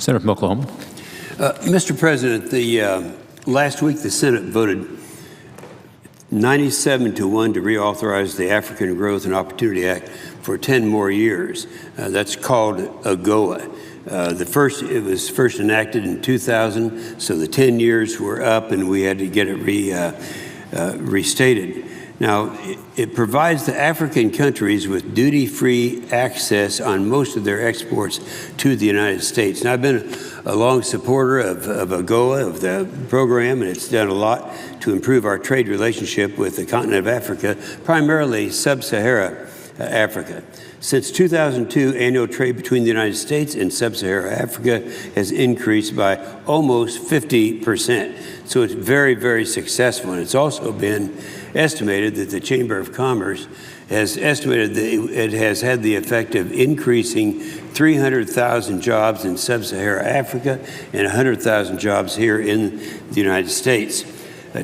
Senator from Oklahoma. Mr. President, last week the Senate voted 97-1 to reauthorize the African Growth and Opportunity Act for 10 more years. That's called AGOA. It was first enacted in 2000, so the 10 years were up and we had to get it restated. Now, it provides the African countries with duty-free access on most of their exports to the United States. And I've been a long supporter of AGOA, of the program, and it's done a lot to improve our trade relationship with the continent of Africa, primarily sub-Saharan Africa. Since 2002, annual trade between the United States and sub-Saharan Africa has increased by almost 50%. So it's very, very successful. And it's also been estimated that the Chamber of Commerce has estimated that it has had the effect of increasing 300,000 jobs in sub-Saharan Africa and 100,000 jobs here in the United States.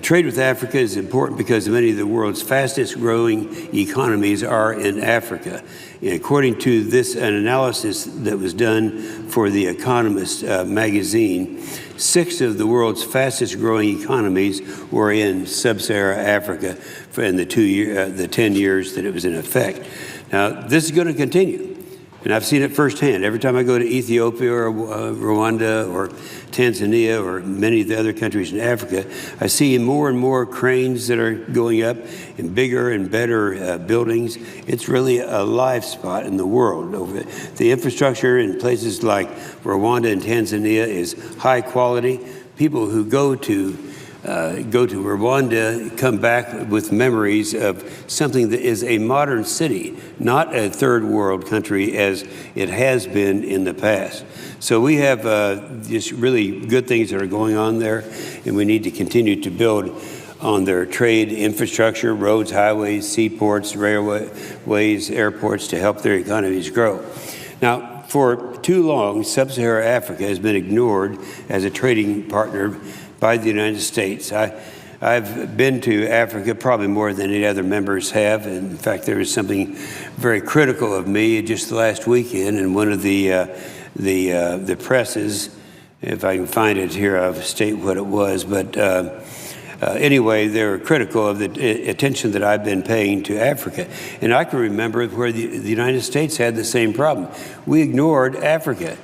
Trade with Africa is important because many of the world's fastest growing economies are in Africa. According to an analysis that was done for The Economist magazine, 6 of the world's fastest growing economies were in sub-Saharan Africa in the 10 years that it was in effect. Now, this is going to continue. And I've seen it firsthand. Every time I go to Ethiopia or Rwanda or Tanzania or many of the other countries in Africa, I see more and more cranes that are going up in bigger and better buildings. It's really a live spot in the world. The infrastructure in places like Rwanda and Tanzania is high quality. People who go to Rwanda come back with memories of something that is a modern city, not a third world country as it has been in the past. So we have just really good things that are going on there, and we need to continue to build on their trade infrastructure, roads, highways, seaports, railways, airports to help their economies grow. Now, for too long, sub-Saharan Africa has been ignored as a trading partner by the United States. I've been to Africa probably more than any other members have. In fact, there was something very critical of me just last weekend in one of the presses. If I can find it here, I'll state what it was. But anyway, they were critical of the attention that I've been paying to Africa. And I can remember where the United States had the same problem. We ignored Africa.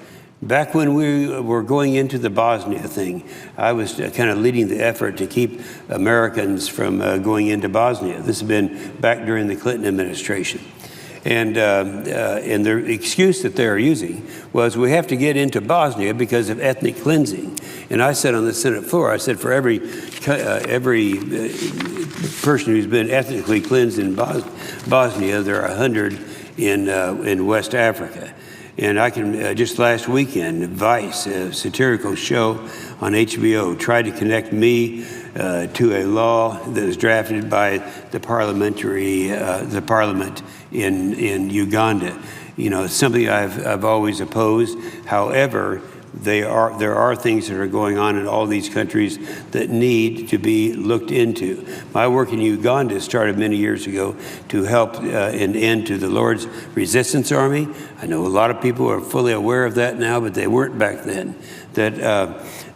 Back when we were going into the Bosnia thing, I was kind of leading the effort to keep Americans from going into Bosnia. This has been back during the Clinton administration. And the excuse that they're using was we have to get into Bosnia because of ethnic cleansing. And I said on the Senate floor, I said for every person who's been ethnically cleansed in Bosnia, there are 100 in West Africa. And I can, just last weekend, Vice, a satirical show on HBO, tried to connect me to a law that was drafted by the parliament in Uganda. You know, it's something I've always opposed. However, there are things that are going on in all these countries that need to be looked into. My work in Uganda started many years ago to help an end to the Lord's Resistance Army. I know a lot of people are fully aware of that now, but they weren't back then. That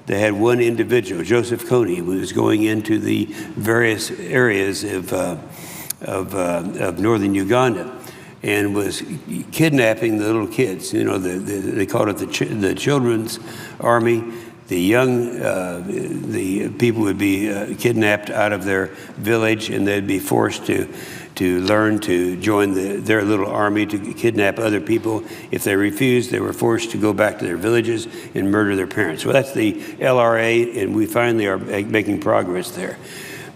they had one individual, Joseph Kony, who was going into the various areas of northern Uganda and was kidnapping the little kids. You know, they called it the Children's Army. The people would be kidnapped out of their village, and they'd be forced to learn to join their little army to kidnap other people. If they refused, they were forced to go back to their villages and murder their parents. Well, that's the LRA, and we finally are making progress there.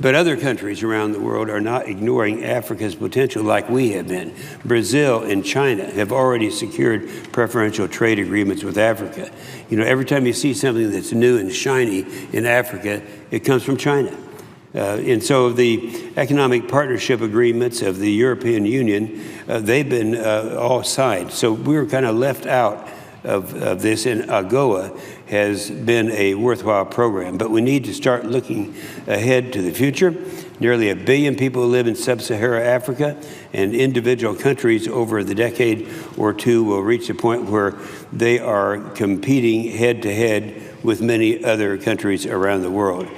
But other countries around the world are not ignoring Africa's potential like we have been. Brazil and China have already secured preferential trade agreements with Africa. You know, every time you see something that's new and shiny in Africa, it comes from China. And so the economic partnership agreements of the European Union, they've been all signed. So we were kind of left out of this in AGOA has been a worthwhile program, but we need to start looking ahead to the future. Nearly 1 billion people live in sub-Saharan Africa, and individual countries over the decade or two will reach a point where they are competing head-to-head with many other countries around the world.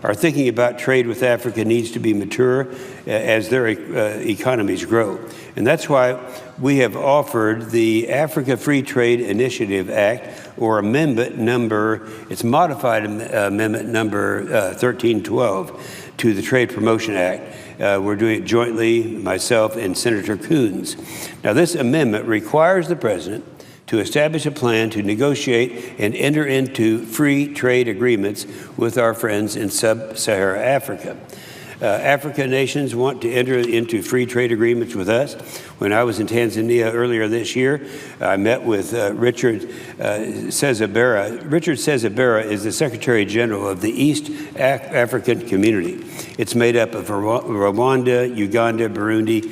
Our thinking about trade with Africa needs to be mature as their economies grow. And that's why we have offered the Africa Free Trade Initiative Act, or amendment number, it's modified amendment number 1312 to the Trade Promotion Act. We're doing it jointly, myself and Senator Coons. Now, this amendment requires the President to establish a plan to negotiate and enter into free trade agreements with our friends in sub-Saharan Africa. African nations want to enter into free trade agreements with us. When I was in Tanzania earlier this year, I met with Richard Sezibera. Richard Sezibera is the Secretary General of the East African Community. It's made up of Rwanda, Uganda, Burundi,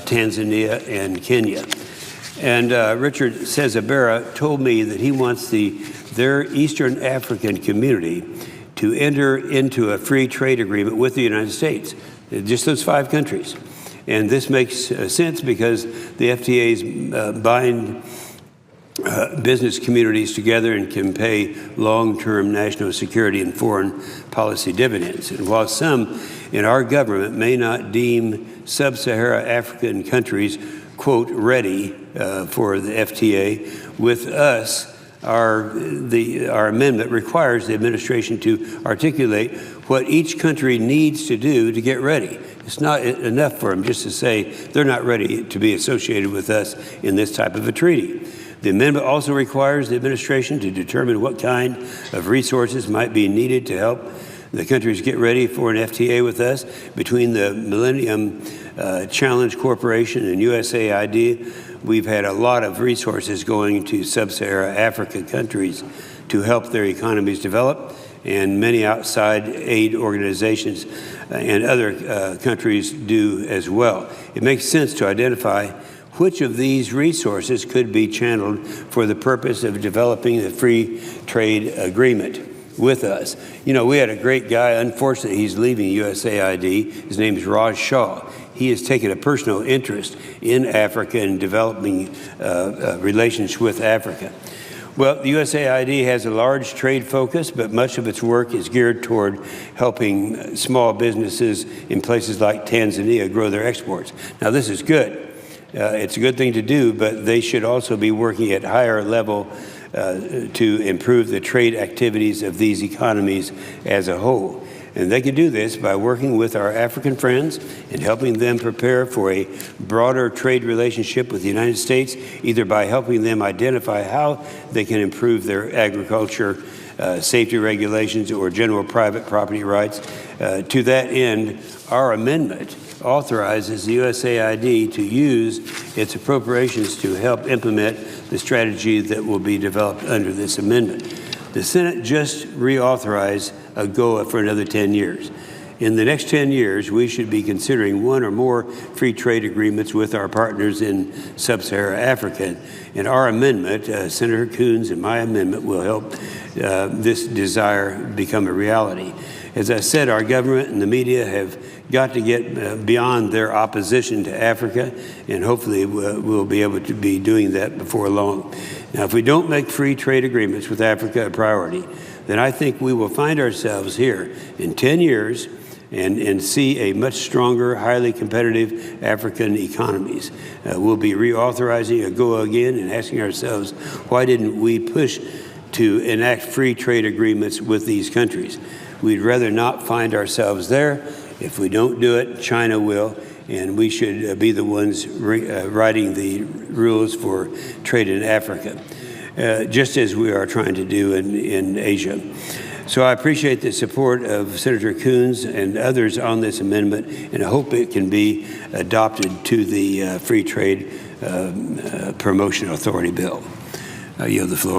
Tanzania, and Kenya. And Richard Sezibera told me that he wants their Eastern African community to enter into a free trade agreement with the United States, just those 5 countries. And this makes sense because the FTAs bind business communities together and can pay long-term national security and foreign policy dividends. And while some in our government may not deem sub-Saharan African countries, quote, ready for the FTA, with us, our amendment requires the administration to articulate what each country needs to do to get ready. It's not enough for them just to say they're not ready to be associated with us in this type of a treaty. The amendment also requires the administration to determine what kind of resources might be needed to help the countries get ready for an FTA with us. Between the Millennium Challenge Corporation and USAID, we've had a lot of resources going to sub-Saharan African countries to help their economies develop, and many outside aid organizations and other countries do as well. It makes sense to identify which of these resources could be channeled for the purpose of developing the free trade agreement with us. You know, we had a great guy, unfortunately he's leaving USAID, his name is Raj Shah. He has taken a personal interest in Africa and developing relations with Africa. Well, the USAID has a large trade focus, but much of its work is geared toward helping small businesses in places like Tanzania grow their exports. Now, this is good. It's a good thing to do, but they should also be working at higher level to improve the trade activities of these economies as a whole. And they can do this by working with our African friends and helping them prepare for a broader trade relationship with the United States, either by helping them identify how they can improve their agriculture, safety regulations, or general private property rights. To that end, our amendment authorizes the USAID to use its appropriations to help implement the strategy that will be developed under this amendment. The Senate just reauthorized AGOA for another 10 years. In the next 10 years, we should be considering one or more free trade agreements with our partners in sub-Saharan Africa. And our amendment, Senator Coons and my amendment, will help this desire become a reality. As I said, our government and the media have got to get beyond their opposition to Africa, and hopefully we'll be able to be doing that before long. Now, if we don't make free trade agreements with Africa a priority, then I think we will find ourselves here in 10 years and see a much stronger, highly competitive African economies. We'll be reauthorizing AGOA again and asking ourselves, why didn't we push to enact free trade agreements with these countries? We'd rather not find ourselves there. If we don't do it, China will, and we should be the ones writing the rules for trade in Africa, just as we are trying to do in Asia. So I appreciate the support of Senator Coons and others on this amendment, and I hope it can be adopted to the Free Trade Promotion Authority bill. I yield the floor.